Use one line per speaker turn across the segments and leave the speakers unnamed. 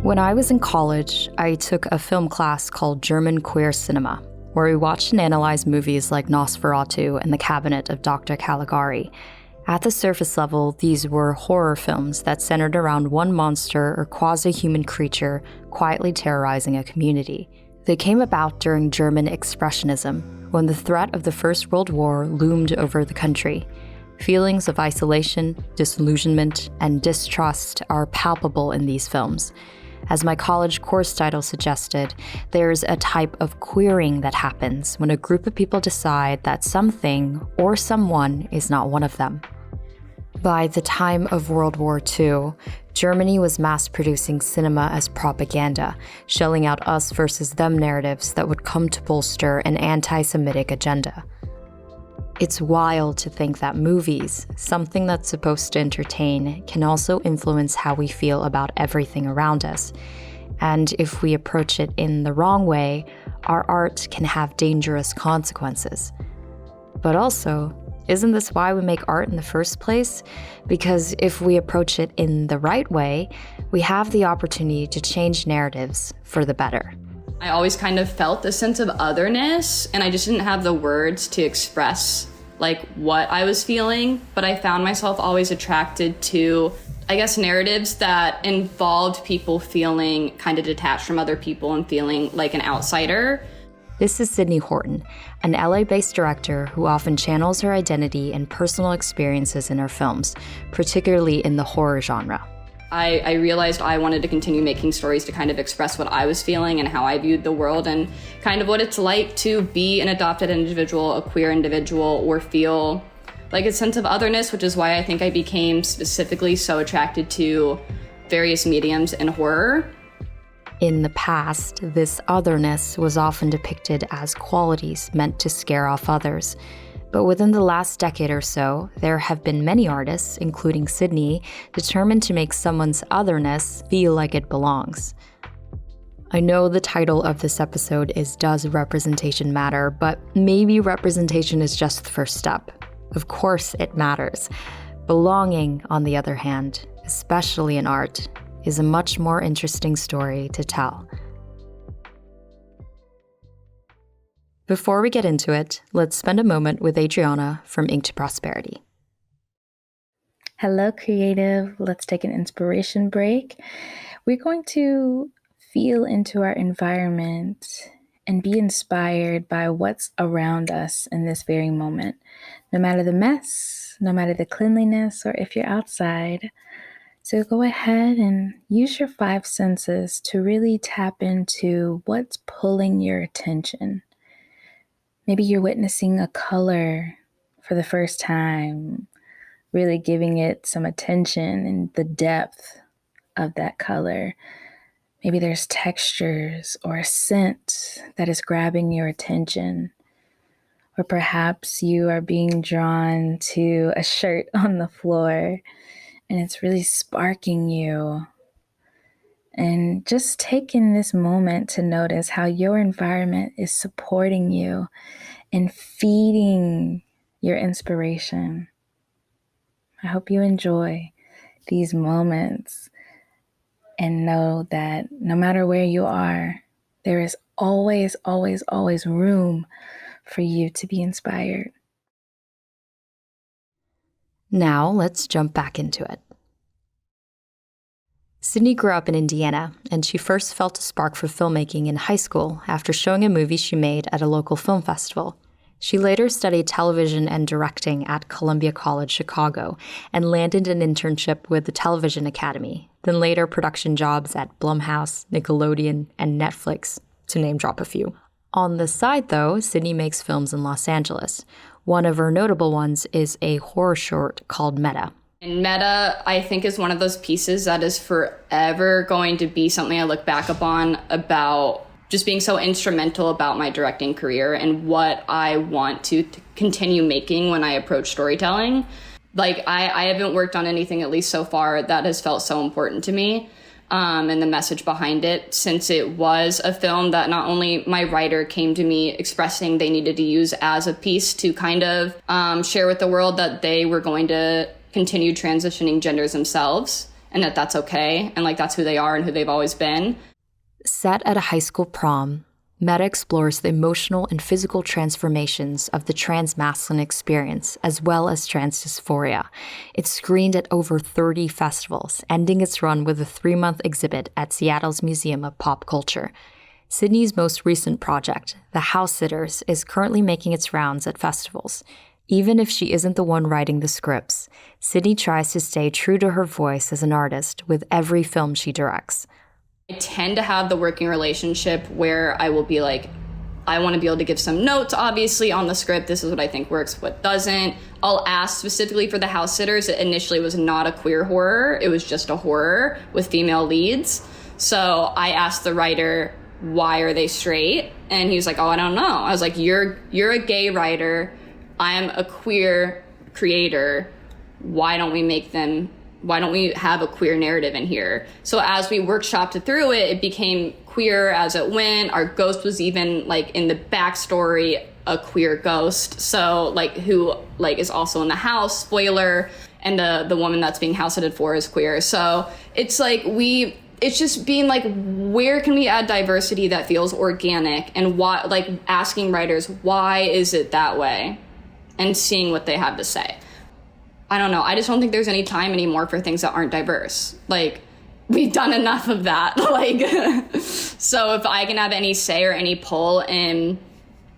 When I was in college, I took a film class called German Queer Cinema, where we watched and analyzed movies like Nosferatu and The Cabinet of Dr. Caligari. At the surface level, these were horror films that centered around one monster or quasi-human creature quietly terrorizing a community. They came about during German Expressionism, when the threat of the First World War loomed over the country. Feelings of isolation, disillusionment, and distrust are palpable in these films. As my college course title suggested, there's a type of queering that happens when a group of people decide that something or someone is not one of them. By the time of World War II, Germany was mass-producing cinema as propaganda, shelling out us versus them narratives that would come to bolster an anti-Semitic agenda. It's wild to think that movies, something that's supposed to entertain, can also influence how we feel about everything around us. And if we approach it in the wrong way, our art can have dangerous consequences. But also, isn't this why we make art in the first place? Because if we approach it in the right way, we have the opportunity to change narratives for the better.
I always kind of felt a sense of otherness, and I just didn't have the words to express what I was feeling, but I found myself always attracted to, narratives that involved people feeling kind of detached from other people and feeling like an outsider.
This is Sydne Horton, an LA-based director who often channels her identity and personal experiences in her films, particularly in the horror genre.
I realized I wanted to continue making stories to kind of express what I was feeling and how I viewed the world and kind of what it's like to be an adopted individual, a queer individual, or feel like a sense of otherness, which is why I think I became specifically so attracted to various mediums in horror.
In the past, this otherness was often depicted as qualities meant to scare off others. But within the last decade or so, there have been many artists, including Sydne, determined to make someone's otherness feel like it belongs. I know the title of this episode is Does Representation Matter? But maybe representation is just the first step. Of course it matters. Belonging, on the other hand, especially in art, is a much more interesting story to tell. Before we get into it, let's spend a moment with Adreyauna from Ink to Prosperity.
Hello, creative. Let's take an inspiration break. We're going to feel into our environment and be inspired by what's around us in this very moment. No matter the mess, no matter the cleanliness, or if you're outside. So go ahead and use your 5 senses to really tap into what's pulling your attention. Maybe you're witnessing a color for the first time, really giving it some attention and the depth of that color. Maybe there's textures or a scent that is grabbing your attention. Or perhaps you are being drawn to a shirt on the floor and it's really sparking you. And just taking this moment to notice how your environment is supporting you and feeding your inspiration. I hope you enjoy these moments and know that no matter where you are, there is always, always, always room for you to be inspired.
Now let's jump back into it. Sydne grew up in Indiana, and she first felt a spark for filmmaking in high school after showing a movie she made at a local film festival. She later studied television and directing at Columbia College Chicago and landed an internship with the Television Academy, then later production jobs at Blumhouse, Nickelodeon, and Netflix, to name drop a few. On the side, though, Sydne makes films in Los Angeles. One of her notable ones is a horror short called Meta.
And Meta, I think, is one of those pieces that is forever going to be something I look back upon about just being so instrumental about my directing career and what I want to continue making when I approach storytelling. I haven't worked on anything, at least so far, that has felt so important to me. And the message behind it, since it was a film that not only my writer came to me expressing they needed to use as a piece to kind of share with the world that they were going to continue transitioning genders themselves and that that's okay, and like that's who they are and who they've always been.
Set at a high school prom, Meta explores the emotional and physical transformations of the trans-masculine experience, as well as trans dysphoria. It's screened at over 30 festivals, ending its run with a 3-month exhibit at Seattle's Museum of Pop Culture. Sydne's most recent project, The House Sitters, is currently making its rounds at festivals. Even if she isn't the one writing the scripts, Sydne tries to stay true to her voice as an artist with every film she directs.
I tend to have the working relationship where I will be like, I want to be able to give some notes, obviously, on the script. This is what I think works, what doesn't. I'll ask specifically for The House Sitters. It initially was not a queer horror. It was just a horror with female leads. So I asked the writer, why are they straight? And he was like, oh, I don't know. I was like, you're a gay writer. I'm a queer creator. Why don't we have a queer narrative in here? So as we workshopped through it, it became queer as it went. Our ghost was even like in the backstory, a queer ghost. So like who like is also in the house, spoiler, and the woman that's being house sitted for is queer. So it's like it's just being like, where can we add diversity that feels organic, and why, like asking writers, why is it that way? And seeing what they have to say. I don't know. I just don't think there's any time anymore for things that aren't diverse. Like, we've done enough of that. Like, so if I can have any say or any pull in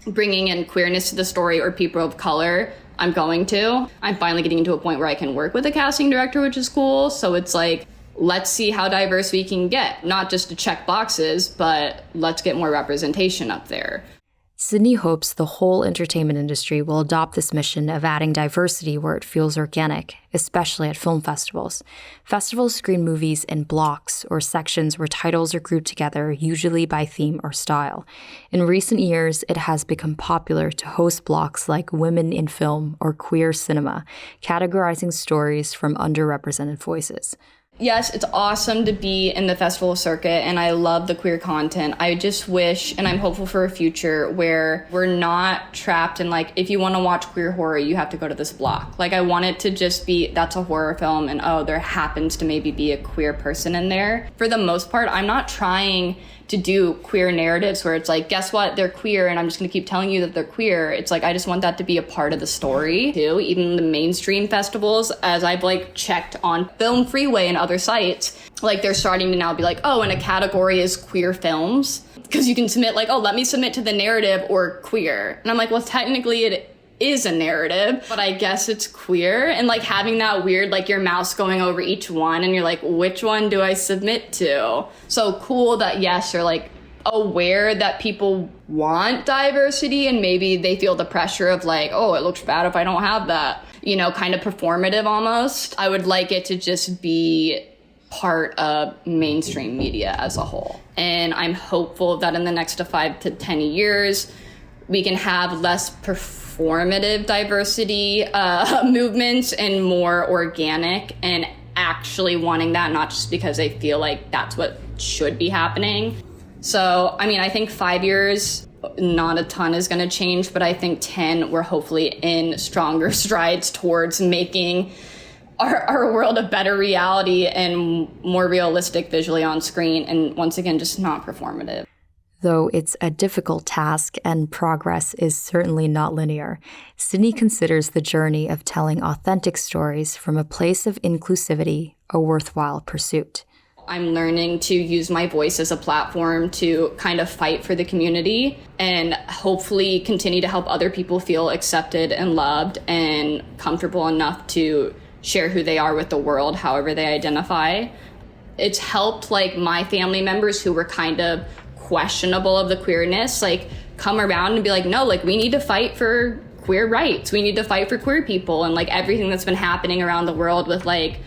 bringing in queerness to the story or people of color, I'm going to. I'm finally getting to a point where I can work with a casting director, which is cool. So it's like, let's see how diverse we can get. Not just to check boxes, but let's get more representation up there.
Sydne hopes the whole entertainment industry will adopt this mission of adding diversity where it feels organic, especially at film festivals. Festivals screen movies in blocks or sections where titles are grouped together, usually by theme or style. In recent years, it has become popular to host blocks like Women in Film or Queer Cinema, categorizing stories from underrepresented voices.
Yes, it's awesome to be in the festival circuit, and I love the queer content. I just wish, and I'm hopeful for a future where we're not trapped in like, if you want to watch queer horror, you have to go to this block. Like, I want it to just be, that's a horror film, and oh, there happens to maybe be a queer person in there. For the most part, I'm not trying to do queer narratives where it's like, guess what, they're queer, and I'm just gonna keep telling you that they're queer. It's like, I just want that to be a part of the story too. Even the mainstream festivals, as I've like checked on Film Freeway and other sites, like they're starting to now be like, oh, and a category is queer films, because you can submit like, oh, let me submit to the narrative or queer. And I'm like, well, technically it is a narrative, but I guess it's queer. And like having that weird, like your mouse going over each one and you're like, which one do I submit to? So cool that yes, you're like aware that people want diversity and maybe they feel the pressure of like, oh, it looks bad if I don't have that, you know, kind of performative almost. I would like it to just be part of mainstream media as a whole. And I'm hopeful that in the next 5 to 10 years, we can have less performative diversity movements and more organic and actually wanting that, not just because they feel like that's what should be happening. So, I mean, I think 5 years, not a ton is going to change, but I think 10, we're hopefully in stronger strides towards making our world a better reality and more realistic visually on screen. And once again, just not performative.
Though it's a difficult task and progress is certainly not linear, Sydne considers the journey of telling authentic stories from a place of inclusivity a worthwhile pursuit.
I'm learning to use my voice as a platform to kind of fight for the community and hopefully continue to help other people feel accepted and loved and comfortable enough to share who they are with the world, however they identify. It's helped like my family members who were kind of questionable of the queerness, like come around and be like, no, like we need to fight for queer rights. We need to fight for queer people and like everything that's been happening around the world with like,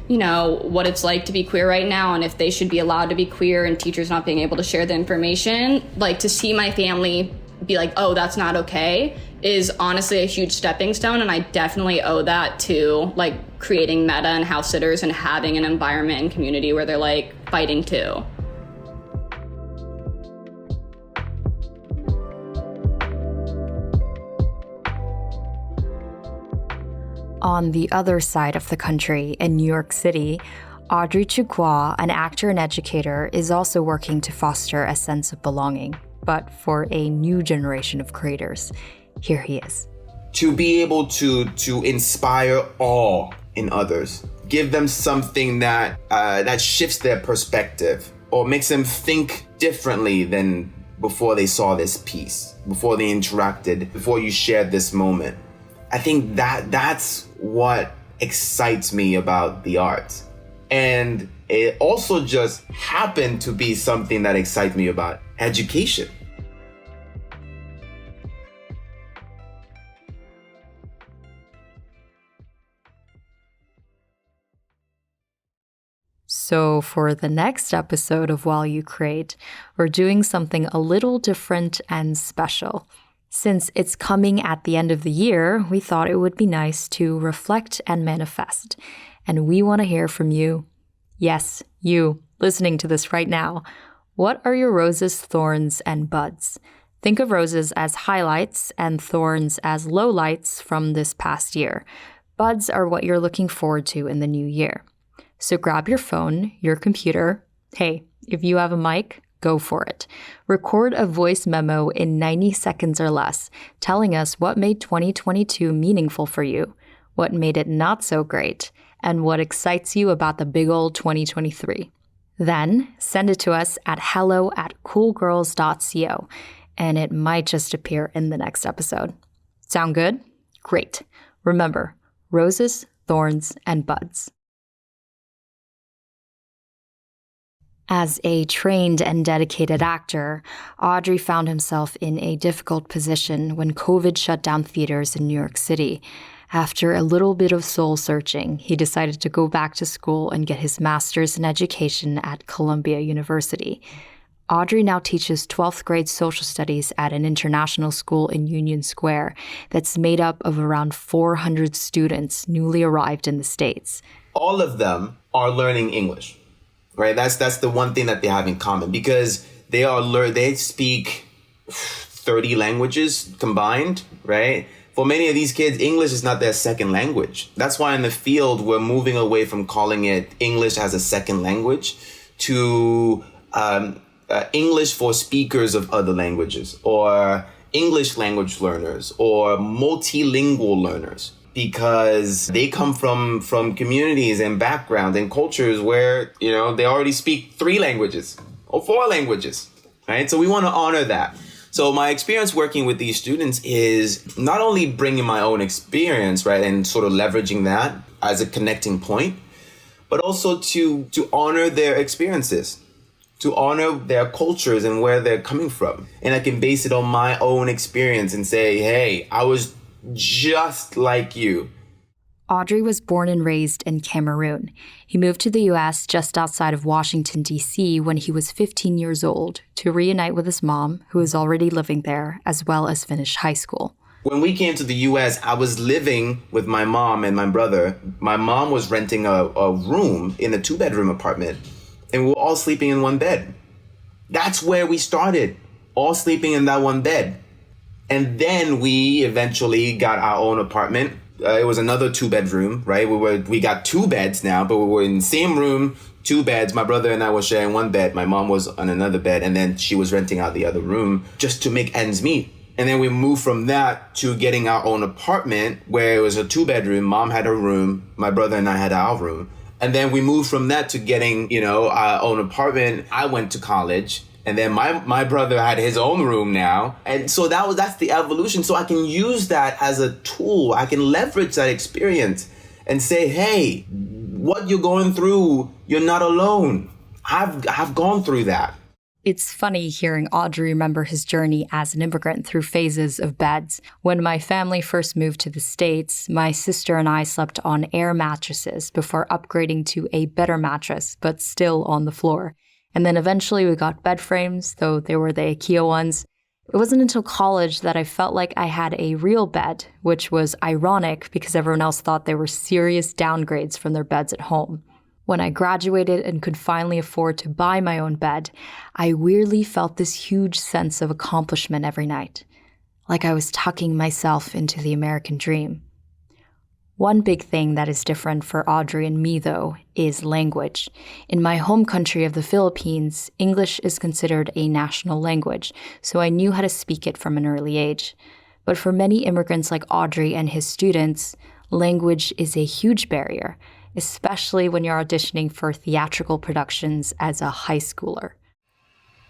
you know, what it's like to be queer right now and if they should be allowed to be queer and teachers not being able to share the information. Like to see my family be like, oh, that's not okay is honestly a huge stepping stone. And I definitely owe that to like creating Meta and House Sitters and having an environment and community where they're like fighting too.
On the other side of the country, in New York City, Audrey Tchoukoua, an actor and educator, is also working to foster a sense of belonging, but for a new generation of creators. Here he is.
To be able to inspire awe in others, give them something that shifts their perspective or makes them think differently than before they saw this piece, before they interacted, before you shared this moment. I think that's what excites me about the arts. And it also just happened to be something that excites me about education.
So for the next episode of While You Create, we're doing something a little different and special. Since it's coming at the end of the year, we thought it would be nice to reflect and manifest. And we want to hear from you. Yes, you, listening to this right now. What are your roses, thorns, and buds? Think of roses as highlights and thorns as lowlights from this past year. Buds are what you're looking forward to in the new year. So grab your phone, your computer. Hey, if you have a mic, go for it. Record a voice memo in 90 seconds or less, telling us what made 2022 meaningful for you, what made it not so great, and what excites you about the big old 2023. Then send it to us at hello@coolgirls.co, and it might just appear in the next episode. Sound good? Great. Remember, roses, thorns, and buds. As a trained and dedicated actor, Audrey found himself in a difficult position when COVID shut down theaters in New York City. After a little bit of soul-searching, he decided to go back to school and get his master's in education at Columbia University. Audrey now teaches 12th grade social studies at an international school in Union Square that's made up of around 400 students newly arrived in the States.
All of them are learning English, right? That's the one thing that they have in common, because they speak 30 languages combined, right? For many of these kids, English is not their second language. That's why in the field, we're moving away from calling it English as a second language to English for speakers of other languages, or English language learners, or multilingual learners, because they come from communities and backgrounds and cultures where, they already speak 3 languages or 4 languages, right? So we want to honor that. So my experience working with these students is not only bringing my own experience, right, and sort of leveraging that as a connecting point, but also to honor their experiences, to honor their cultures and where they're coming from. And I can base it on my own experience and say, hey, I was just like you.
Audrey was born and raised in Cameroon. He moved to the U.S. just outside of Washington, D.C. when he was 15 years old to reunite with his mom, who was already living there, as well as finish high school.
When we came to the U.S., I was living with my mom and my brother. My mom was renting a room in a 2-bedroom apartment, and we were all sleeping in one bed. That's where we started, all sleeping in that one bed. And then we eventually got our own apartment. It was another 2-bedroom, right? We got 2 beds now, but we were in the same room, 2 beds. My brother and I were sharing one bed. My mom was on another bed, and then she was renting out the other room just to make ends meet. And then we moved from that to getting our own apartment, where it was a 2-bedroom. Mom had her room. My brother and I had our room. And then we moved from that to getting, our own apartment. I went to college. And then my brother had his own room now. And so that's the evolution. So I can use that as a tool. I can leverage that experience and say, hey, what you're going through, you're not alone. I've gone through that.
It's funny hearing Audrey remember his journey as an immigrant through phases of beds. When my family first moved to the States, my sister and I slept on air mattresses before upgrading to a better mattress, but still on the floor. And then eventually we got bed frames, though they were the IKEA ones. It wasn't until college that I felt like I had a real bed, which was ironic because everyone else thought they were serious downgrades from their beds at home. When I graduated and could finally afford to buy my own bed, I weirdly felt this huge sense of accomplishment every night, like I was tucking myself into the American dream. One big thing that is different for Audrey and me, though, is language. In my home country of the Philippines, English is considered a national language, so I knew how to speak it from an early age. But for many immigrants like Audrey and his students, language is a huge barrier, especially when you're auditioning for theatrical productions as a high schooler.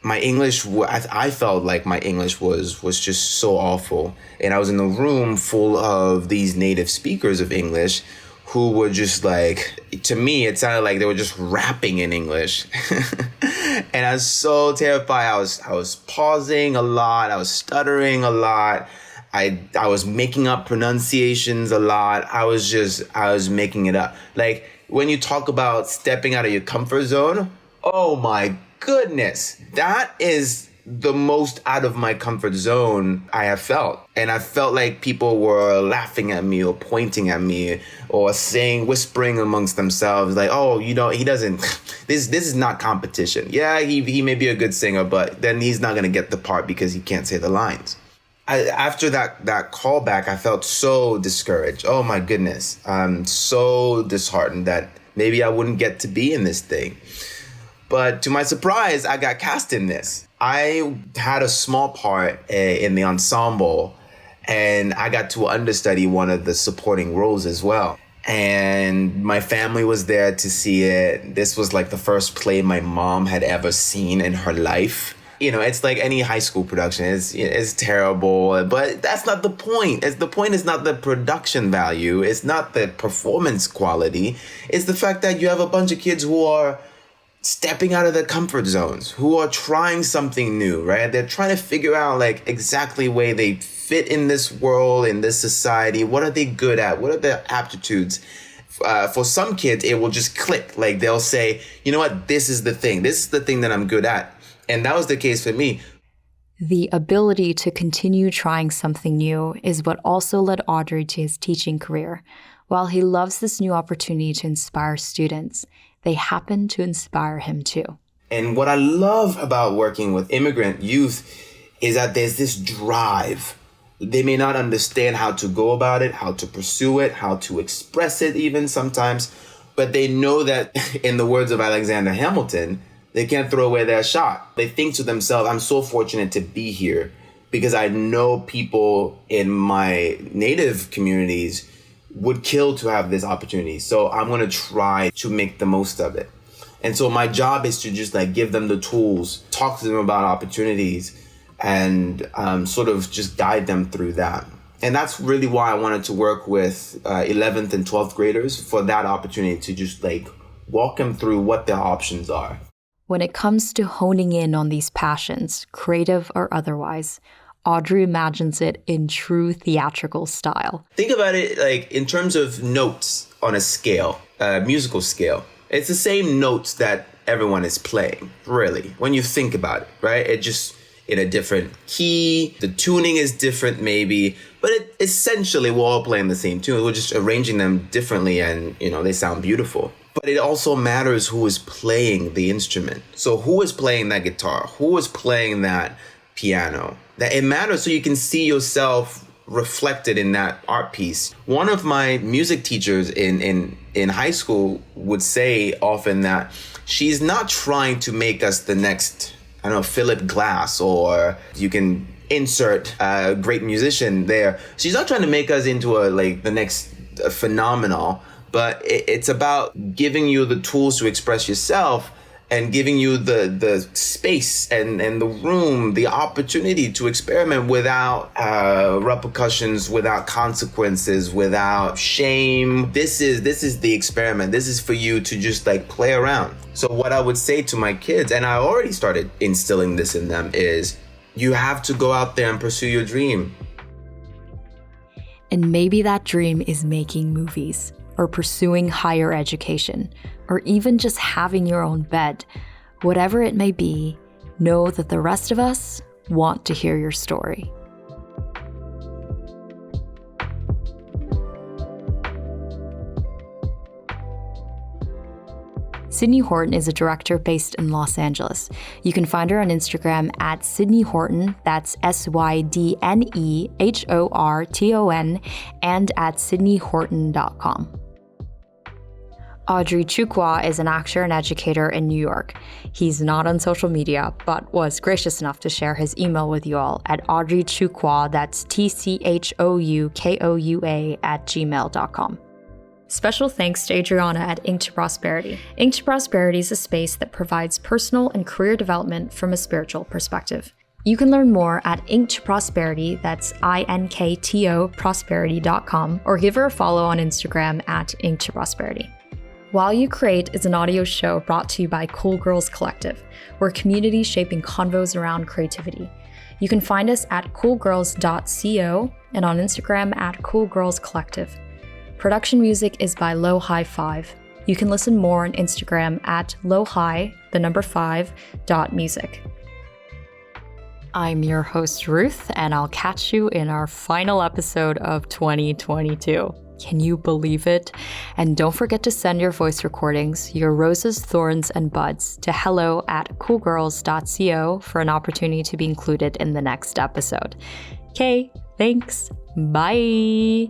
My English, I felt like my English was just so awful. And I was in a room full of these native speakers of English who were just like, to me, it sounded like they were just rapping in English. And I was so terrified. I was pausing a lot. I was stuttering a lot. I was making up pronunciations a lot. I was making it up. Like when you talk about stepping out of your comfort zone, oh my goodness, that is the most out of my comfort zone I have felt. And I felt like people were laughing at me or pointing at me or whispering amongst themselves like, oh, he doesn't, this is not competition. Yeah, he may be a good singer, but then he's not going to get the part because he can't say the lines. After that callback, I felt so discouraged. Oh my goodness. I'm so disheartened that maybe I wouldn't get to be in this thing. But to my surprise, I got cast in this. I had a small part in the ensemble, and I got to understudy one of the supporting roles as well. And my family was there to see it. This was like the first play my mom had ever seen in her life. You know, it's like any high school production. It's terrible, but that's not the point. The point is not the production value. It's not the performance quality. It's the fact that you have a bunch of kids who are stepping out of their comfort zones, who are trying something new, right? They're trying to figure out like exactly where they fit in this world, in this society. What are they good at? What are their aptitudes? For some kids, it will just click. Like they'll say, you know what? This is the thing. This is the thing that I'm good at. And that was the case for me.
The ability to continue trying something new is what also led Audrey to his teaching career. While he loves this new opportunity to inspire students, they happen to inspire him too.
And what I love about working with immigrant youth is that there's this drive. They may not understand how to go about it, how to pursue it, how to express it even sometimes, but they know that, in the words of Alexander Hamilton, they can't throw away their shot. They think to themselves, I'm so fortunate to be here because I know people in my native communities would kill to have this opportunity. So I'm going to try to make the most of it. And so my job is to just like give them the tools, talk to them about opportunities, and sort of just guide them through that. And that's really why I wanted to work with 11th and 12th graders for that opportunity to just like walk them through what their options are.
When it comes to honing in on these passions, creative or otherwise, Audrey imagines it in true theatrical style.
Think about it like in terms of notes on a scale, musical scale. It's the same notes that everyone is playing, really, when you think about it, right? It just in a different key, the tuning is different maybe, but essentially we're all playing the same tune. We're just arranging them differently and, they sound beautiful. But it also matters who is playing the instrument. So who is playing that guitar? Who is playing that piano? That it matters so you can see yourself reflected in that art piece. One of my music teachers in high school would say often that she's not trying to make us the next, Philip Glass, or you can insert a great musician there. She's not trying to make us into the next phenomenal, but it's about giving you the tools to express yourself and giving you the space and the room, the opportunity to experiment without repercussions, without consequences, without shame. This is the experiment. This is for you to just play around. So what I would say to my kids, and I already started instilling this in them, is you have to go out there and pursue your dream.
And maybe that dream is making movies, or pursuing higher education, or even just having your own bed. Whatever it may be, know that the rest of us want to hear your story. Sydne Horton is a director based in Los Angeles. You can find her on Instagram at Sydne Horton, that's SYDNEHORTON, and at sydneyhorton.com. Audrey Tchoukoua is an actor and educator in New York. He's not on social media, but was gracious enough to share his email with you all at Audrey Tchoukoua, that's TCHOUKOUA @gmail.com. Special thanks to Adreyauna at Ink to Prosperity. Ink to Prosperity is a space that provides personal and career development from a spiritual perspective. You can learn more at Ink to Prosperity, that's INKTO prosperity.com, or give her a follow on Instagram at Ink to Prosperity. While You Create is an audio show brought to you by Cool Girls Collective. We're a community shaping convos around creativity. You can find us at coolgirls.co and on Instagram at Cool Girls Collective. Production music is by Low High 5. You can listen more on Instagram at lowhigh5.music. I'm your host, Ruth, and I'll catch you in our final episode of 2022. Can you believe it? And don't forget to send your voice recordings, your roses, thorns, and buds to hello@coolgirls.co for an opportunity to be included in the next episode. Okay, thanks. Bye.